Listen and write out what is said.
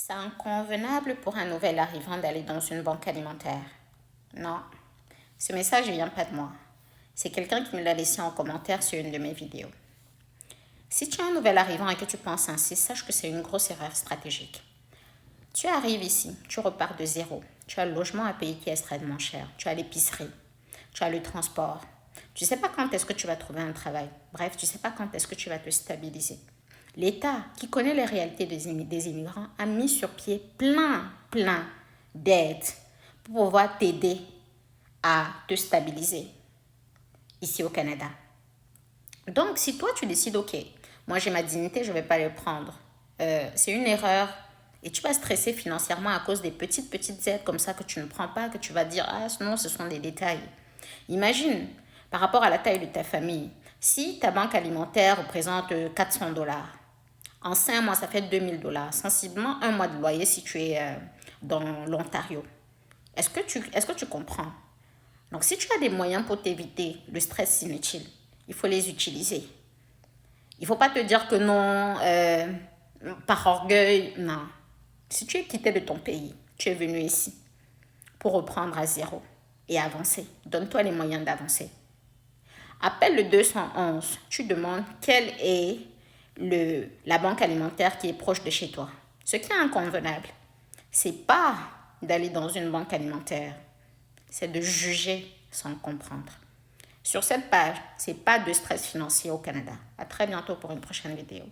C'est inconvenable pour un nouvel arrivant d'aller dans une banque alimentaire. Non, ce message ne vient pas de moi. C'est quelqu'un qui me l'a laissé en commentaire sur une de mes vidéos. Si tu es un nouvel arrivant et que tu penses ainsi, sache que c'est une grosse erreur stratégique. Tu arrives ici, tu repars de zéro. Tu as le logement à payer qui est extrêmement cher. Tu as l'épicerie, tu as le transport. Tu ne sais pas quand est-ce que tu vas trouver un travail. Bref, tu ne sais pas quand est-ce que tu vas te stabiliser. L'État, qui connaît les réalités des immigrants, a mis sur pied plein d'aides pour pouvoir t'aider à te stabiliser ici au Canada. Donc, si toi, tu décides, OK, moi j'ai ma dignité, je ne vais pas le prendre. C'est une erreur et tu vas stresser financièrement à cause des petites aides comme ça que tu ne prends pas, que tu vas dire, ah non, ce sont des détails. Imagine, par rapport à la taille de ta famille, si ta banque alimentaire représente 400$, en 5 mois, ça fait 2000$, sensiblement un mois de loyer si tu es dans l'Ontario. Est-ce que tu comprends? Donc, si tu as des moyens pour t'éviter le stress inutile, il faut les utiliser. Il ne faut pas te dire que non, par orgueil, non. Si tu es quitté de ton pays, tu es venu ici pour reprendre à zéro et avancer. Donne-toi les moyens d'avancer. Appelle le 211, tu demandes quelle est la banque alimentaire qui est proche de chez toi. Ce qui est inconvenable, c'est pas d'aller dans une banque alimentaire, c'est de juger sans comprendre. Sur cette page, c'est pas de stress financier au Canada. À très bientôt pour une prochaine vidéo.